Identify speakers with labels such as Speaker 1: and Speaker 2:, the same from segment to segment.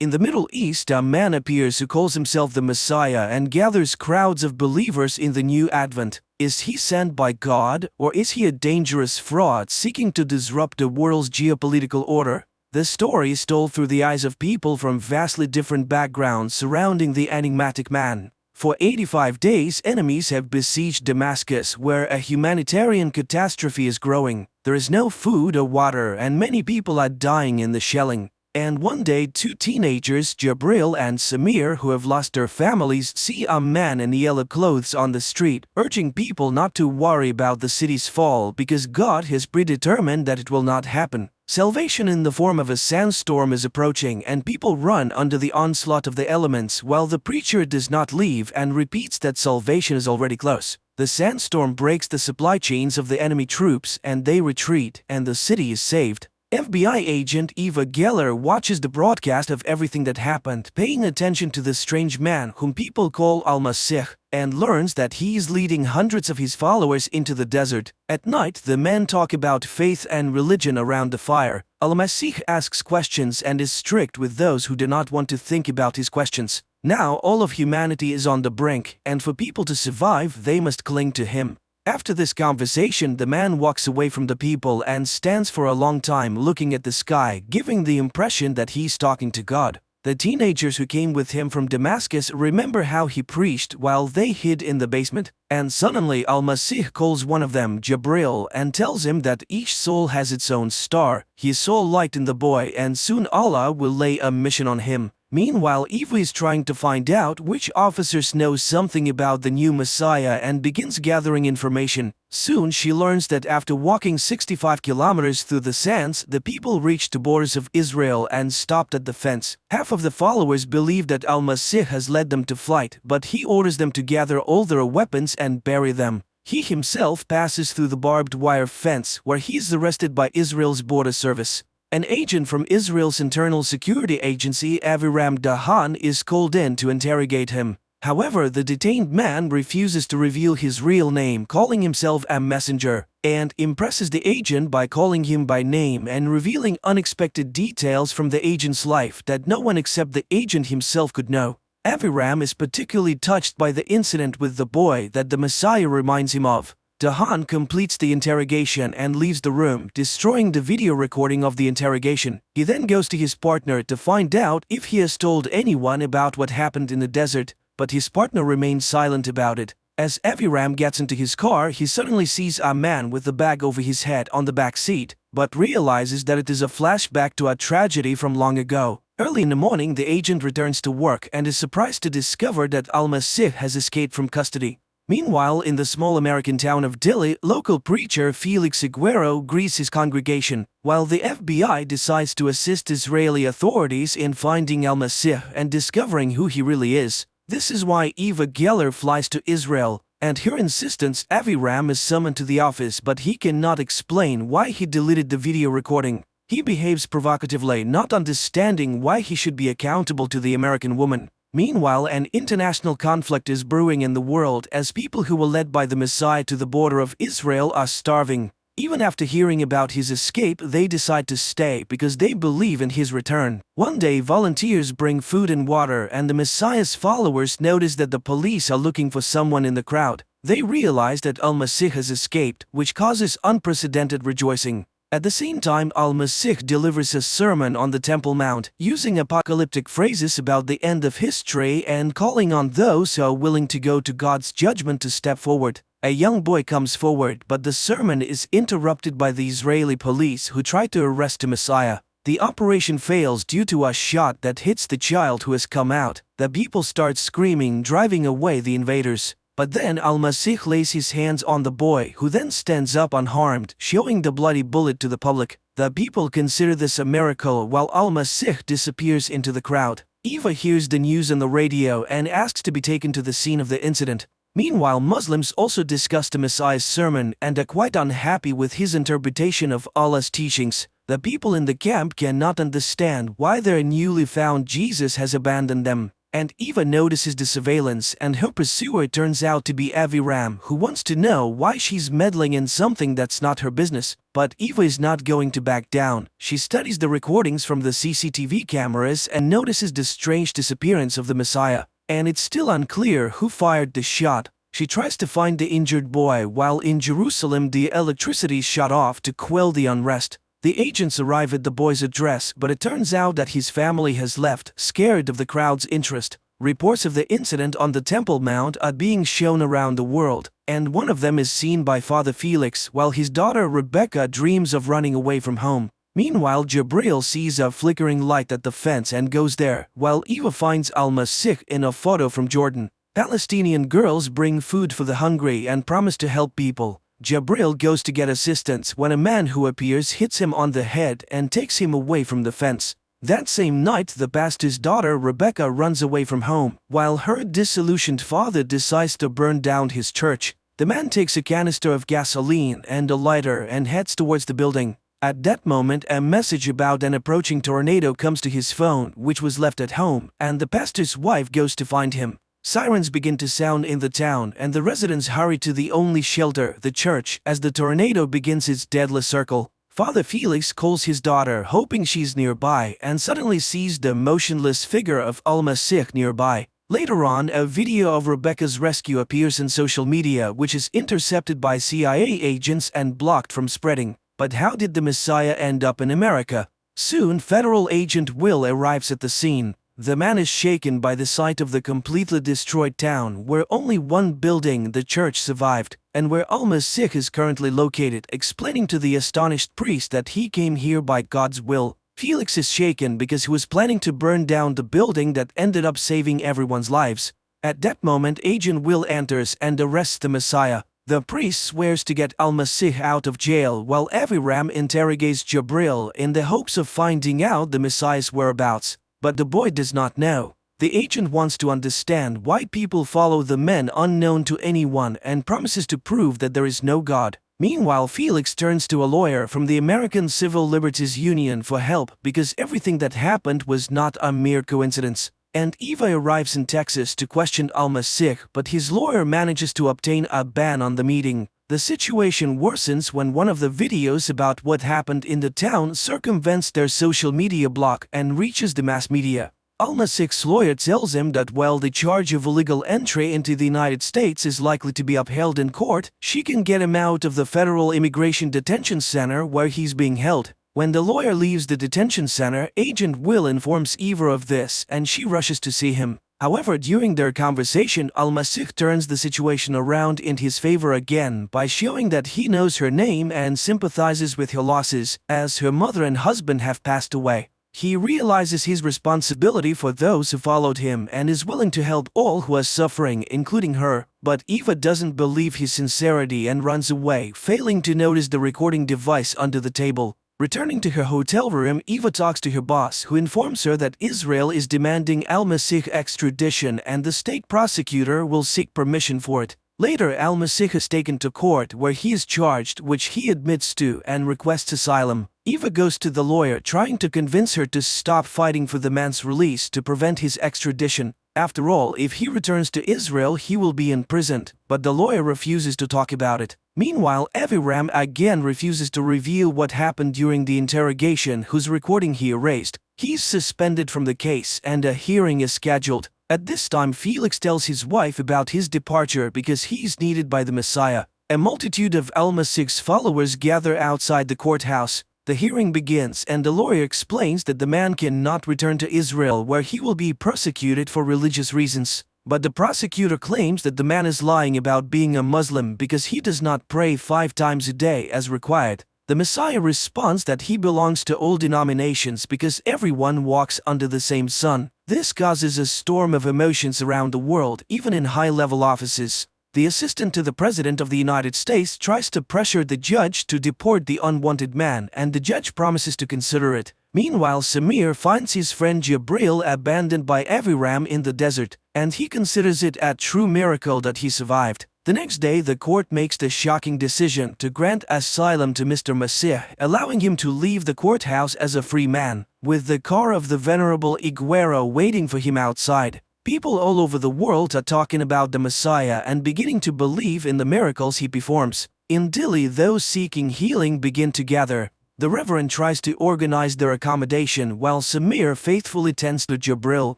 Speaker 1: In the Middle East, a man appears who calls himself the Messiah and gathers crowds of believers in the new Advent. Is he sent by God, or is he a dangerous fraud seeking to disrupt the world's geopolitical order? The story is told through the eyes of people from vastly different backgrounds surrounding the enigmatic man. For 85 days, enemies have besieged Damascus, where a humanitarian catastrophe is growing. There is no food or water, and many people are dying in the shelling. And one day, two teenagers, Jabril and Samir, who have lost their families, see a man in yellow clothes on the street, urging people not to worry about the city's fall because God has predetermined that it will not happen. Salvation in the form of a sandstorm is approaching, and people run under the onslaught of the elements while the preacher does not leave and repeats that salvation is already close. The sandstorm breaks the supply chains of the enemy troops and they retreat, and the city is saved. FBI agent Eva Geller watches the broadcast of everything that happened, paying attention to the strange man whom people call Al-Masih, and learns that he is leading hundreds of his followers into the desert. At night, the men talk about faith and religion around the fire. Al-Masih asks questions and is strict with those who do not want to think about his questions. Now all of humanity is on the brink, and for people to survive, they must cling to him. After this conversation, the man walks away from the people and stands for a long time looking at the sky, giving the impression that he's talking to God. The teenagers who came with him from Damascus remember how he preached while they hid in the basement, and suddenly Al-Masih calls one of them, Jabril, and tells him that each soul has its own star. He saw light in the boy, and soon Allah will lay a mission on him. Meanwhile, Eva is trying to find out which officers know something about the new Messiah and begins gathering information. Soon she learns that after walking 65 kilometers through the sands, the people reached the borders of Israel and stopped at the fence. Half of the followers believe that Al-Masih has led them to flight, but he orders them to gather all their weapons and bury them. He himself passes through the barbed wire fence, where he is arrested by Israel's border service. An agent from Israel's internal security agency, Aviram Dahan, is called in to interrogate him. However, the detained man refuses to reveal his real name, calling himself a messenger, and impresses the agent by calling him by name and revealing unexpected details from the agent's life that no one except the agent himself could know. Aviram is particularly touched by the incident with the boy that the Messiah reminds him of. Dahan completes the interrogation and leaves the room, destroying the video recording of the interrogation. He then goes to his partner to find out if he has told anyone about what happened in the desert, but his partner remains silent about it. As Aviram gets into his car, he suddenly sees a man with a bag over his head on the back seat, but realizes that it is a flashback to a tragedy from long ago. Early in the morning, the agent returns to work and is surprised to discover that Al-Masih has escaped from custody. Meanwhile, in the small American town of Dili, local preacher Felix Aguero greets his congregation, while the FBI decides to assist Israeli authorities in finding Al-Masih and discovering who he really is. This is why Eva Geller flies to Israel, and her insistence, Aviram is summoned to the office, but he cannot explain why he deleted the video recording. He behaves provocatively, not understanding why he should be accountable to the American woman. Meanwhile, an international conflict is brewing in the world as people who were led by the Messiah to the border of Israel are starving. Even after hearing about his escape, they decide to stay because they believe in his return. One day, volunteers bring food and water, and the Messiah's followers notice that the police are looking for someone in the crowd. They realize that Al-Masih has escaped, which causes unprecedented rejoicing. At the same time, Al-Masih delivers a sermon on the Temple Mount, using apocalyptic phrases about the end of history and calling on those who are willing to go to God's judgment to step forward. A young boy comes forward, but the sermon is interrupted by the Israeli police who try to arrest the Messiah. The operation fails due to a shot that hits the child who has come out. The people start screaming, driving away the invaders. But then Al-Masih lays his hands on the boy, who then stands up unharmed, showing the bloody bullet to the public. The people consider this a miracle while Al-Masih disappears into the crowd. Eva hears the news on the radio and asks to be taken to the scene of the incident. Meanwhile, Muslims also discuss the Messiah's sermon and are quite unhappy with his interpretation of Allah's teachings. The people in the camp cannot understand why their newly found Jesus has abandoned them. and Eva notices the surveillance, and her pursuer turns out to be Aviram, who wants to know why she's meddling in something that's not her business. But Eva is not going to back down. She studies the recordings from the CCTV cameras and notices the strange disappearance of the Messiah. And it's still unclear who fired the shot. She tries to find the injured boy while in Jerusalem the electricity is shut off to quell the unrest. The agents arrive at the boy's address, but it turns out that his family has left, scared of the crowd's interest. Reports of the incident on the Temple Mount are being shown around the world, and one of them is seen by Father Felix while his daughter Rebecca dreams of running away from home. Meanwhile, Jabril sees a flickering light at the fence and goes there, while Eva finds Al-Masih in a photo from Jordan. Palestinian girls bring food for the hungry and promise to help people. Jabril goes to get assistance when a man who appears hits him on the head and takes him away from the fence. That same night, the pastor's daughter Rebecca runs away from home, while her disillusioned father decides to burn down his church. The man takes a canister of gasoline and a lighter and heads towards the building. At that moment, a message about an approaching tornado comes to his phone, which was left at home, and the pastor's wife goes to find him. Sirens begin to sound in the town, and the residents hurry to the only shelter, the church, as the tornado begins its deadly circle. Father Felix calls his daughter, hoping she's nearby, and suddenly sees the motionless figure of Al-Masih nearby. Later on, a video of Rebecca's rescue appears in social media, which is intercepted by CIA agents and blocked from spreading. But how did the Messiah end up in America? Soon, Federal Agent Will arrives at the scene. The man is shaken by the sight of the completely destroyed town, where only one building, the church, survived, and where Al-Masih is currently located, explaining to the astonished priest that he came here by God's will. Felix is shaken because he was planning to burn down the building that ended up saving everyone's lives. At that moment, Agent Will enters and arrests the Messiah. The priest swears to get Al-Masih out of jail, while Aviram interrogates Jabril in the hopes of finding out the Messiah's whereabouts. But the boy does not know. The agent wants to understand why people follow the men unknown to anyone and promises to prove that there is no God. Meanwhile, Felix turns to a lawyer from the American Civil Liberties Union for help because everything that happened was not a mere coincidence. And Eva arrives in Texas to question Al-Masih, but his lawyer manages to obtain a ban on the meeting. The situation worsens when one of the videos about what happened in the town circumvents their social media block and reaches the mass media. Al-Masih's lawyer tells him that while the charge of illegal entry into the United States is likely to be upheld in court, she can get him out of the federal immigration detention center where he's being held. When the lawyer leaves the detention center, Agent Will informs Eva of this and she rushes to see him. However, during their conversation, Al-Masih turns the situation around in his favor again by showing that he knows her name and sympathizes with her losses, as her mother and husband have passed away. He realizes his responsibility for those who followed him and is willing to help all who are suffering, including her. But Eva doesn't believe his sincerity and runs away, failing to notice the recording device under the table. Returning to her hotel room, Eva talks to her boss, who informs her that Israel is demanding Al-Masih extradition and the state prosecutor will seek permission for it. Later, Al-Masih is taken to court where he is charged, which he admits to, and requests asylum. Eva goes to the lawyer, trying to convince her to stop fighting for the man's release to prevent his extradition. After all, if he returns to Israel, he will be imprisoned, but the lawyer refuses to talk about it. Meanwhile, Aviram again refuses to reveal what happened during the interrogation, whose recording he erased. He's suspended from the case and a hearing is scheduled. At this time, Felix tells his wife about his departure because he's needed by the Messiah. A multitude of Al-Masih's followers gather outside the courthouse. The hearing begins and the lawyer explains that the man cannot return to Israel where he will be persecuted for religious reasons. But the prosecutor claims that the man is lying about being a Muslim because he does not pray 5 times a day as required. The Messiah responds that he belongs to all denominations because everyone walks under the same sun. This causes a storm of emotions around the world, even in high-level offices. The assistant to the President of the United States tries to pressure the judge to deport the unwanted man, and the judge promises to consider it. Meanwhile, Samir finds his friend Jabril abandoned by Aviram in the desert, and he considers it a true miracle that he survived. The next day, the court makes the shocking decision to grant asylum to Mr. Masih, allowing him to leave the courthouse as a free man, with the car of the Venerable Iguero waiting for him outside. People all over the world are talking about the Messiah and beginning to believe in the miracles he performs. In Delhi, those seeking healing begin to gather. The Reverend tries to organize their accommodation while Samir faithfully tends to Jabril.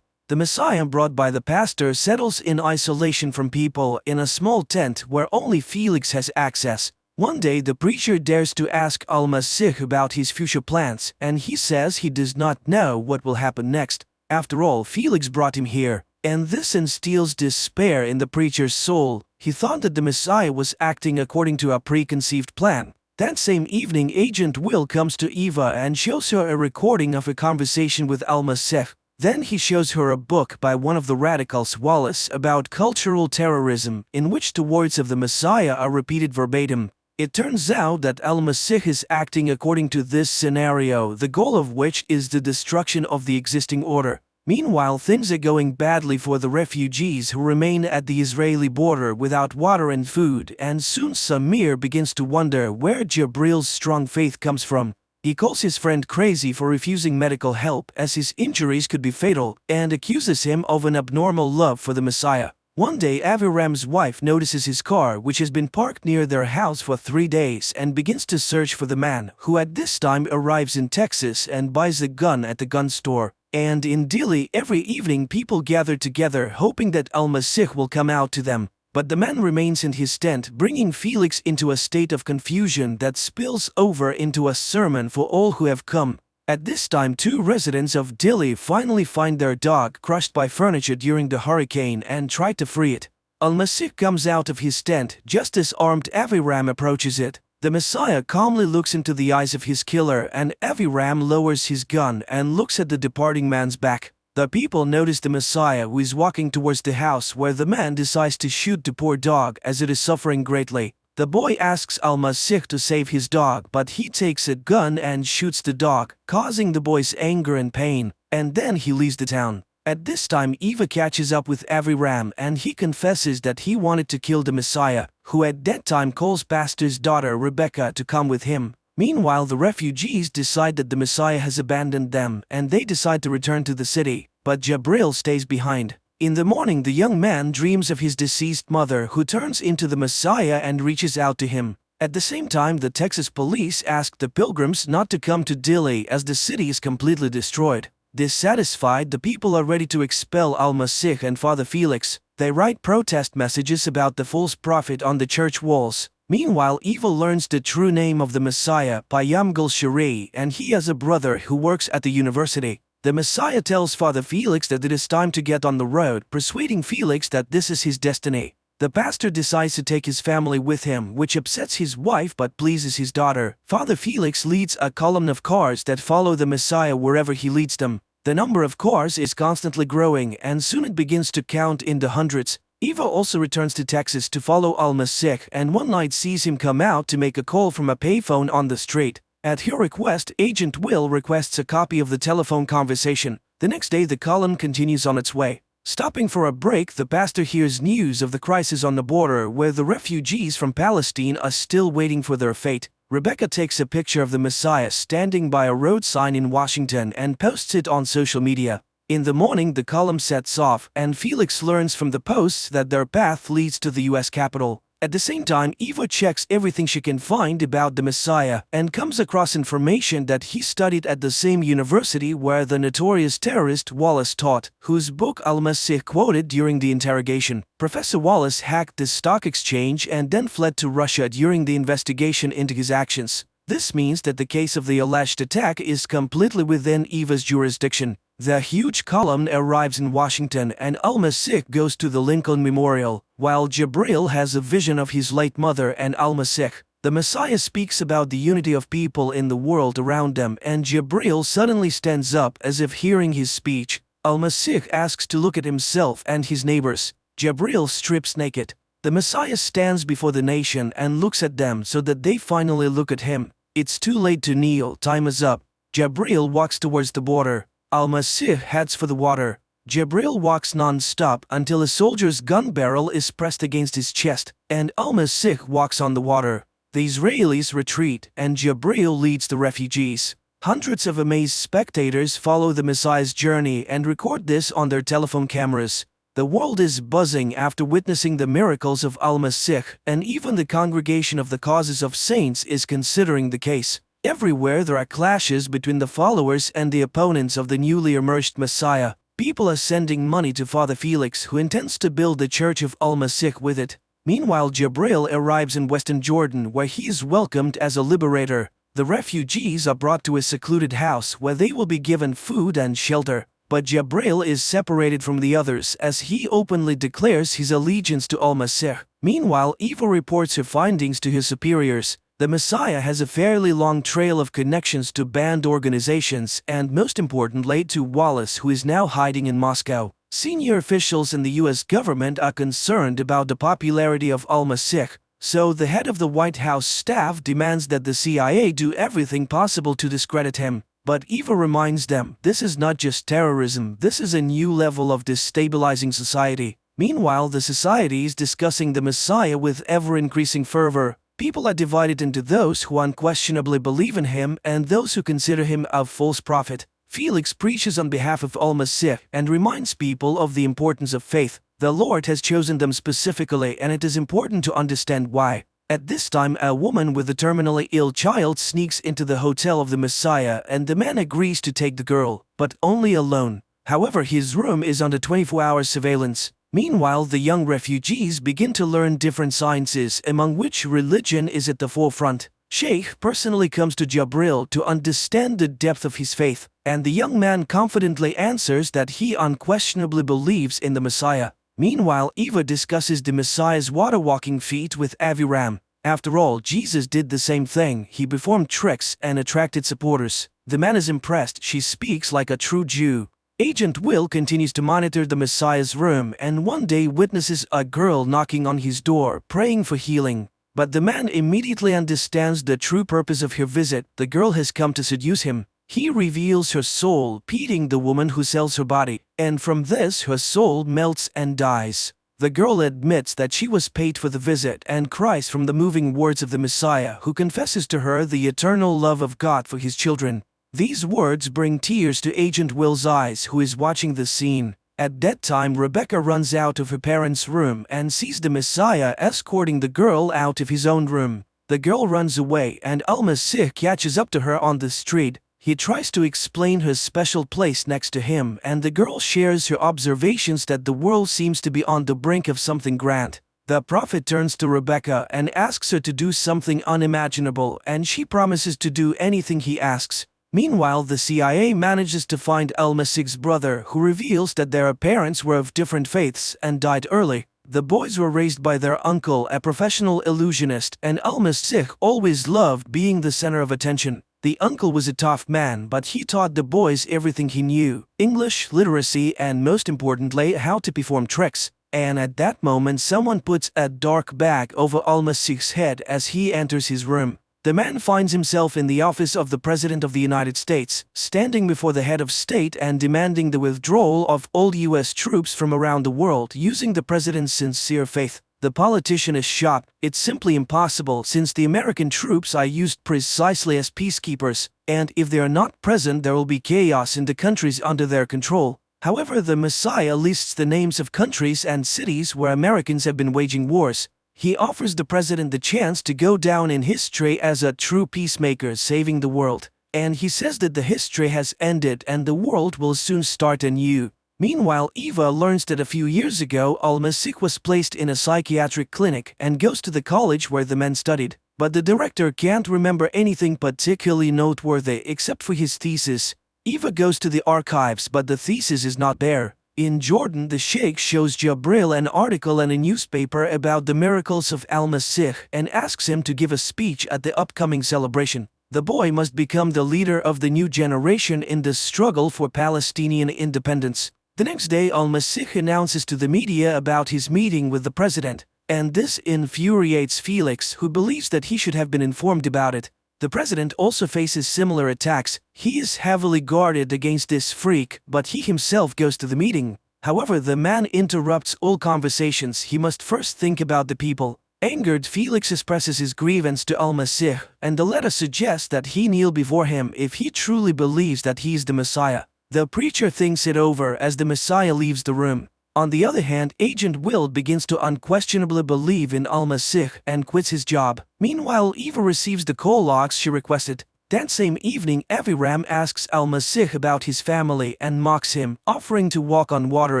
Speaker 1: The Messiah brought by the pastor settles in isolation from people in a small tent where only Felix has access. One day the preacher dares to ask Al-Masih about his future plans, and he says he does not know what will happen next. After all, Felix brought him here, and this instills despair in the preacher's soul. He thought that the Messiah was acting according to a preconceived plan. That same evening, Agent Will comes to Eva and shows her a recording of a conversation with Al-Masih. Then he shows her a book by one of the radicals, Wallace, about cultural terrorism, in which the words of the Messiah are repeated verbatim. It turns out that Al-Masih is acting according to this scenario, the goal of which is the destruction of the existing order. Meanwhile, things are going badly for the refugees who remain at the Israeli border without water and food, and soon Samir begins to wonder where Jabril's strong faith comes from. He calls his friend crazy for refusing medical help as his injuries could be fatal, and accuses him of an abnormal love for the Messiah. One day, Aviram's wife notices his car, which has been parked near their house for 3 days, and begins to search for the man, who at this time arrives in Texas and buys a gun at the gun store. And in Delhi, every evening people gather together hoping that Al-Masih will come out to them. But the man remains in his tent, bringing Felix into a state of confusion that spills over into a sermon for all who have come. At this time, 2 residents of Delhi finally find their dog crushed by furniture during the hurricane and try to free it. Al-Masih comes out of his tent just as armed Aviram approaches it. The Messiah calmly looks into the eyes of his killer, and Aviram lowers his gun and looks at the departing man's back. The people notice the Messiah, who is walking towards the house where the man decides to shoot the poor dog as it is suffering greatly. The boy asks Al-Masih to save his dog, but he takes a gun and shoots the dog, causing the boy's anger and pain, and then he leaves the town. At this time, Eva catches up with Aviram and he confesses that he wanted to kill the Messiah, who at that time calls pastor's daughter Rebecca to come with him. Meanwhile, the refugees decide that the Messiah has abandoned them and they decide to return to the city, but Jabril stays behind. In the morning, the young man dreams of his deceased mother, who turns into the Messiah and reaches out to him. At the same time, the Texas police ask the pilgrims not to come to Delhi as the city is completely destroyed. Dissatisfied, the people are ready to expel Al-Masih and Father Felix. They write protest messages about the false prophet on the church walls. Meanwhile, Eva learns the true name of the Messiah by Yamgal Shari, and he has a brother who works at the university. The Messiah tells Father Felix that it is time to get on the road, persuading Felix that this is his destiny. The pastor decides to take his family with him, which upsets his wife but pleases his daughter. Father Felix leads a column of cars that follow the Messiah wherever he leads them. The number of cars is constantly growing, and soon it begins to count in the hundreds. Eva also returns to Texas to follow Al-Masih, and one night sees him come out to make a call from a payphone on the street. At her request, Agent Will requests a copy of the telephone conversation. The next day, the column continues on its way. Stopping for a break, the pastor hears news of the crisis on the border where the refugees from Palestine are still waiting for their fate. Rebecca takes a picture of the Messiah standing by a road sign in Washington and posts it on social media. In the morning, the column sets off, and Felix learns from the posts that their path leads to the US Capitol. At the same time, Eva checks everything she can find about the Messiah and comes across information that he studied at the same university where the notorious terrorist Wallace taught, whose book Al-Masih quoted during the interrogation. Professor Wallace hacked the stock exchange and then fled to Russia during the investigation into his actions. This means that the case of the alleged attack is completely within Eva's jurisdiction. The huge column arrives in Washington and Al-Masih goes to the Lincoln Memorial, while Jabril has a vision of his late mother and Al-Masih. The Messiah speaks about the unity of people in the world around them, and Jabril suddenly stands up as if hearing his speech. Al-Masih asks to look at himself and his neighbors. Jabril strips naked. The Messiah stands before the nation and looks at them so that they finally look at him. It's too late to kneel, time is up. Jabril walks towards the border. Al-Masih heads for the water. Jabril walks non-stop until a soldier's gun barrel is pressed against his chest, and Al-Masih walks on the water. The Israelis retreat, and Jabril leads the refugees. Hundreds of amazed spectators follow the Messiah's journey and record this on their telephone cameras. The world is buzzing after witnessing the miracles of Al-Masih, and even the Congregation of the Causes of Saints is considering the case. Everywhere there are clashes between the followers and the opponents of the newly emerged Messiah. People are sending money to Father Felix, who intends to build the Church of Al-Masih with it. Meanwhile, Jabril arrives in Western Jordan, where he is welcomed as a liberator. The refugees are brought to a secluded house where they will be given food and shelter. But Jabril is separated from the others as he openly declares his allegiance to Al-Masih. Meanwhile, Eva reports her findings to his superiors. The Messiah has a fairly long trail of connections to banned organizations and, most importantly, to Wallace, who is now hiding in Moscow. Senior officials in the US government are concerned about the popularity of Al-Masih, so the head of the White House staff demands that the CIA do everything possible to discredit him. But Eva reminds them, this is not just terrorism, this is a new level of destabilizing society. Meanwhile, the society is discussing the Messiah with ever-increasing fervor. People are divided into those who unquestionably believe in him and those who consider him a false prophet. Felix preaches on behalf of Al-Masih and reminds people of the importance of faith. The Lord has chosen them specifically, and it is important to understand why. At this time, a woman with a terminally ill child sneaks into the hotel of the Messiah, and the man agrees to take the girl, but only alone. However, his room is under 24-hour surveillance. Meanwhile, the young refugees begin to learn different sciences, among which religion is at the forefront. Sheikh personally comes to Jabril to understand the depth of his faith, and the young man confidently answers that he unquestionably believes in the Messiah. Meanwhile, Eva discusses the Messiah's water-walking feat with Aviram. After all, Jesus did the same thing. He performed tricks and attracted supporters. The man is impressed. She speaks like a true Jew. Agent Will continues to monitor the Messiah's room and one day witnesses a girl knocking on his door, praying for healing. But the man immediately understands the true purpose of her visit. The girl has come to seduce him. He reveals her soul, pitying the woman who sells her body, and from this her soul melts and dies. The girl admits that she was paid for the visit and cries from the moving words of the Messiah, who confesses to her the eternal love of God for his children. These words bring tears to Agent Will's eyes, who is watching the scene. At that time, Rebecca runs out of her parents' room and sees the Messiah escorting the girl out of his own room. The girl runs away and Al-Masih catches up to her on the street. He tries to explain her special place next to him, and the girl shares her observations that the world seems to be on the brink of something grand. The prophet turns to Rebecca and asks her to do something unimaginable, and she promises to do anything he asks. Meanwhile, the CIA manages to find Al-Masih's brother, who reveals that their parents were of different faiths and died early. The boys were raised by their uncle, a professional illusionist, and Al-Masih always loved being the center of attention. The uncle was a tough man, but he taught the boys everything he knew: English, literacy, and most importantly, how to perform tricks. And at that moment, someone puts a dark bag over Al-Masih's head as he enters his room. The man finds himself in the office of the President of the United States, standing before the head of state and demanding the withdrawal of all US troops from around the world using the president's sincere faith. The politician is shocked. It's simply impossible, since the American troops are used precisely as peacekeepers, and if they are not present, there will be chaos in the countries under their control. However, the Messiah lists the names of countries and cities where Americans have been waging wars. He offers the president the chance to go down in history as a true peacemaker saving the world. And he says that the history has ended and the world will soon start anew. Meanwhile, Eva learns that a few years ago, Al-Masih was placed in a psychiatric clinic and goes to the college where the men studied. But the director can't remember anything particularly noteworthy except for his thesis. Eva goes to the archives, but the thesis is not there. In Jordan, the Sheikh shows Jabril an article in a newspaper about the miracles of Al-Masih and asks him to give a speech at the upcoming celebration. The boy must become the leader of the new generation in the struggle for Palestinian independence. The next day, Al-Masih announces to the media about his meeting with the president, and this infuriates Felix, who believes that he should have been informed about it. The president also faces similar attacks. He is heavily guarded against this freak, but he himself goes to the meeting. However, the man interrupts all conversations. He must first think about the people. Angered, Felix expresses his grievance to Al-Masih, and the letter suggests that he kneel before him if he truly believes that he is the Messiah. The preacher thinks it over as the Messiah leaves the room. On the other hand, Agent Will begins to unquestionably believe in Al-Masih and quits his job. Meanwhile, Eva receives the call logs she requested. That same evening, Aviram asks Al-Masih about his family and mocks him, offering to walk on water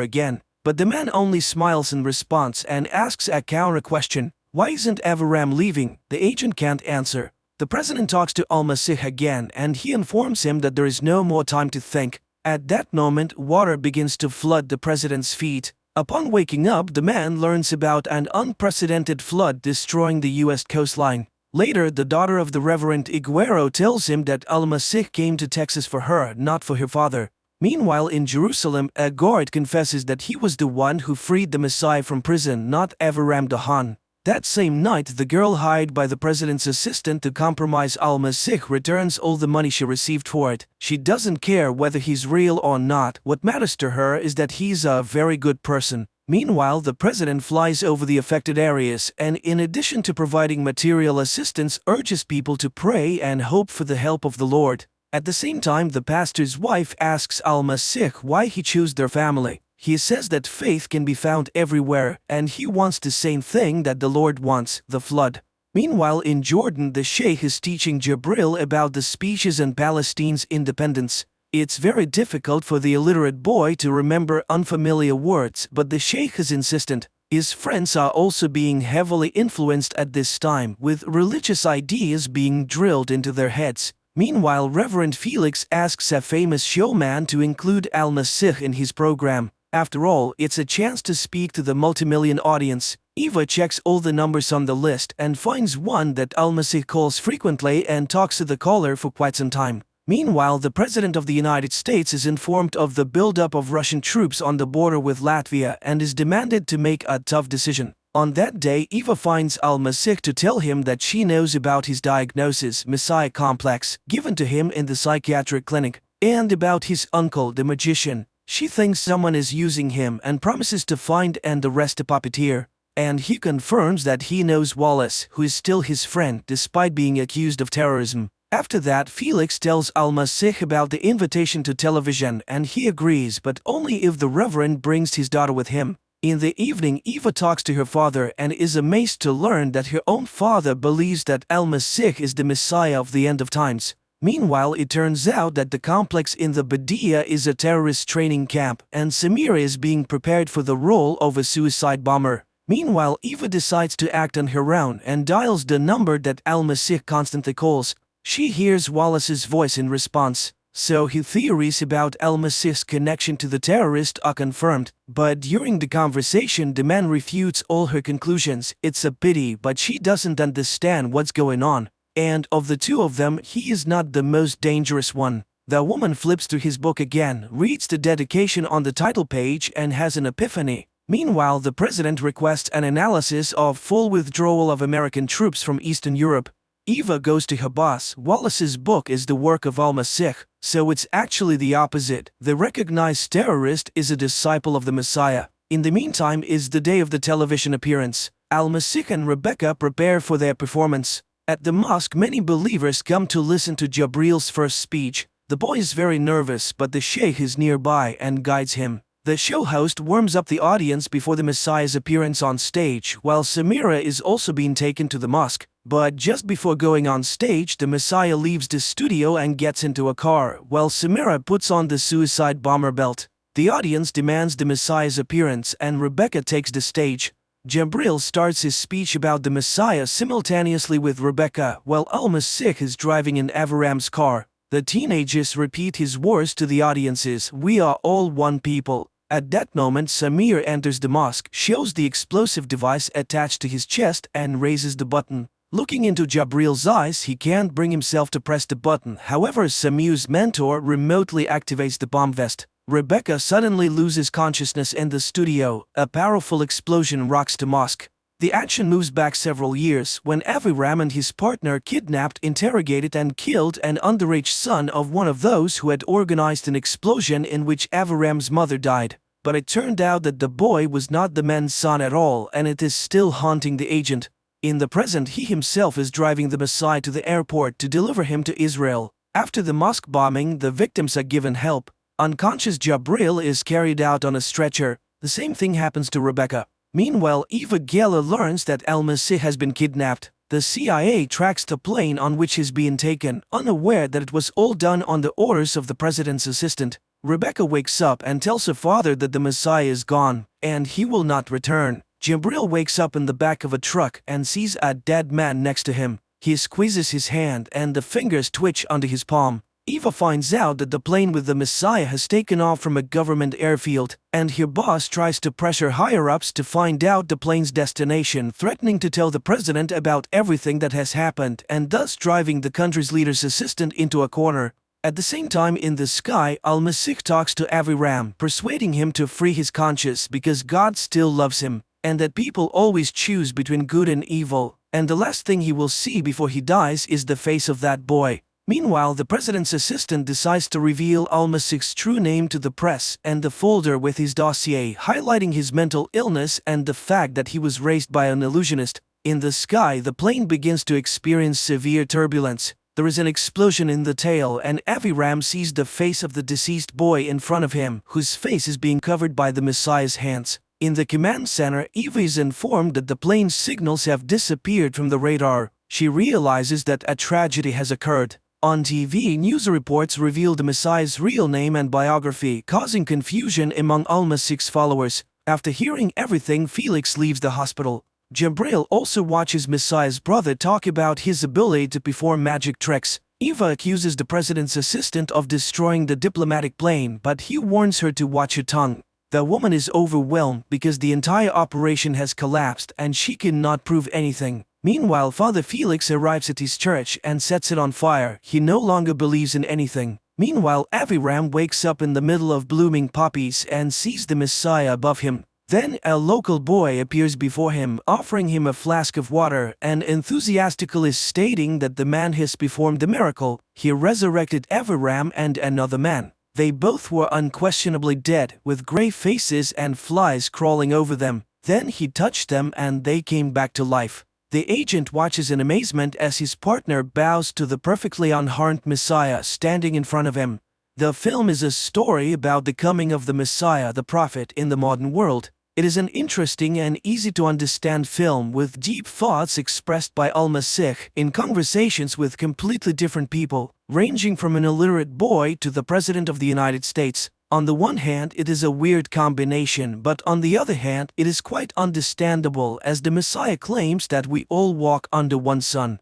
Speaker 1: again. But the man only smiles in response and asks a counter question. Why isn't Aviram leaving? The agent can't answer. The president talks to Al-Masih again and he informs him that there is no more time to think. At that moment, water begins to flood the president's feet. Upon waking up, the man learns about an unprecedented flood destroying the U.S. coastline. Later, the daughter of the Reverend Iguero tells him that Al-Masih came to Texas for her, not for her father. Meanwhile, in Jerusalem, a guard confesses that he was the one who freed the Messiah from prison, not Aviram Dahan. That same night, the girl hired by the president's assistant to compromise Al-Masih returns all the money she received for it. She doesn't care whether he's real or not. What matters to her is that he's a very good person. Meanwhile, the president flies over the affected areas and, in addition to providing material assistance, urges people to pray and hope for the help of the Lord. At the same time, the pastor's wife asks Al-Masih why he chose their family. He says that faith can be found everywhere, and he wants the same thing that the Lord wants, the flood. Meanwhile, in Jordan, the Sheikh is teaching Jabril about the speeches and Palestine's independence. It's very difficult for the illiterate boy to remember unfamiliar words, but the Sheikh is insistent. His friends are also being heavily influenced at this time, with religious ideas being drilled into their heads. Meanwhile, Reverend Felix asks a famous showman to include Al-Masih in his program. After all, it's a chance to speak to the multimillion audience. Eva checks all the numbers on the list and finds one that Al-Masih calls frequently and talks to the caller for quite some time. Meanwhile, the President of the United States is informed of the buildup of Russian troops on the border with Latvia and is demanded to make a tough decision. On that day, Eva finds Al-Masih to tell him that she knows about his diagnosis, Messiah complex, given to him in the psychiatric clinic, and about his uncle, the magician. She thinks someone is using him and promises to find and arrest the puppeteer. And he confirms that he knows Wallace, who is still his friend despite being accused of terrorism. After that, Felix tells Al-Masih about the invitation to television and he agrees, but only if the Reverend brings his daughter with him. In the evening, Eva talks to her father and is amazed to learn that her own father believes that Al-Masih is the Messiah of the end of times. Meanwhile, it turns out that the complex in the Badia is a terrorist training camp and Samira is being prepared for the role of a suicide bomber. Meanwhile, Eva decides to act on her own and dials the number that Al-Masih constantly calls. She hears Wallace's voice in response, so her theories about Al-Masih's connection to the terrorist are confirmed. But during the conversation, the man refutes all her conclusions. It's a pity, but she doesn't understand what's going on. And of the two of them, he is not the most dangerous one. The woman flips through his book again, reads the dedication on the title page and has an epiphany. Meanwhile, the president requests an analysis of full withdrawal of American troops from Eastern Europe. Eva goes to her boss. Wallace's book is the work of Al-Masih, so it's actually the opposite. The recognized terrorist is a disciple of the Messiah. In the meantime is the day of the television appearance. Al-Masih and Rebecca prepare for their performance. At the mosque, many believers come to listen to Jabril's first speech. The boy is very nervous, but the sheikh is nearby and guides him. The show host warms up the audience before the Messiah's appearance on stage, while Samira is also being taken to the mosque. But just before going on stage, the Messiah leaves the studio and gets into a car, while Samira puts on the suicide bomber belt. The audience demands the Messiah's appearance and Rebecca takes the stage. Jabril starts his speech about the Messiah simultaneously with Rebecca, while Al-Masih is driving in Aviram's car. The teenagers repeat his words to the audiences, "We are all one people." At that moment, Samir enters the mosque, shows the explosive device attached to his chest and raises the button. Looking into Jabril's eyes, he can't bring himself to press the button. However, Samir's mentor remotely activates the bomb vest. Rebecca suddenly loses consciousness in the studio. A powerful explosion rocks the mosque. The action moves back several years when Aviram and his partner kidnapped, interrogated and killed an underage son of one of those who had organized an explosion in which Aviram's mother died. But it turned out that the boy was not the man's son at all, and it is still haunting the agent. In the present, he himself is driving the Messiah to the airport to deliver him to Israel. After the mosque bombing, the victims are given help. Unconscious Jabril is carried out on a stretcher. The same thing happens to Rebecca. Meanwhile, Eva Gela learns that Al-Masih has been kidnapped. The CIA tracks the plane on which he's being taken, unaware that it was all done on the orders of the president's assistant. Rebecca wakes up and tells her father that the Messiah is gone, and he will not return. Jibril wakes up in the back of a truck and sees a dead man next to him. He squeezes his hand and the fingers twitch under his palm. Eva finds out that the plane with the Messiah has taken off from a government airfield, and her boss tries to pressure higher-ups to find out the plane's destination, threatening to tell the president about everything that has happened and thus driving the country's leader's assistant into a corner. At the same time, in the sky, Al-Masih talks to Aviram, persuading him to free his conscience because God still loves him, and that people always choose between good and evil, and the last thing he will see before he dies is the face of that boy. Meanwhile, the president's assistant decides to reveal Al-Masih's true name to the press and the folder with his dossier, highlighting his mental illness and the fact that he was raised by an illusionist. In the sky, the plane begins to experience severe turbulence. There is an explosion in the tail, and Aviram sees the face of the deceased boy in front of him, whose face is being covered by the Messiah's hands. In the command center, Eva is informed that the plane's signals have disappeared from the radar. She realizes that a tragedy has occurred. On TV, news reports reveal the Messiah's real name and biography, causing confusion among Al-Masih's followers. After hearing everything, Felix leaves the hospital. Jibril also watches Messiah's brother talk about his ability to perform magic tricks. Eva accuses the president's assistant of destroying the diplomatic plane, but he warns her to watch her tongue. The woman is overwhelmed because the entire operation has collapsed and she cannot prove anything. Meanwhile, Father Felix arrives at his church and sets it on fire. He no longer believes in anything. Meanwhile, Aviram wakes up in the middle of blooming poppies and sees the Messiah above him. Then a local boy appears before him, offering him a flask of water and enthusiastically stating that the man has performed the miracle. He resurrected Aviram and another man. They both were unquestionably dead, with gray faces and flies crawling over them. Then he touched them and they came back to life. The agent watches in amazement as his partner bows to the perfectly unharmed Messiah standing in front of him. The film is a story about the coming of the Messiah, the prophet, in the modern world. It is an interesting and easy-to-understand film with deep thoughts expressed by Al-Masih in conversations with completely different people, ranging from an illiterate boy to the President of the United States. On the one hand, it is a weird combination, but on the other hand, it is quite understandable as the Messiah claims that we all walk under one sun.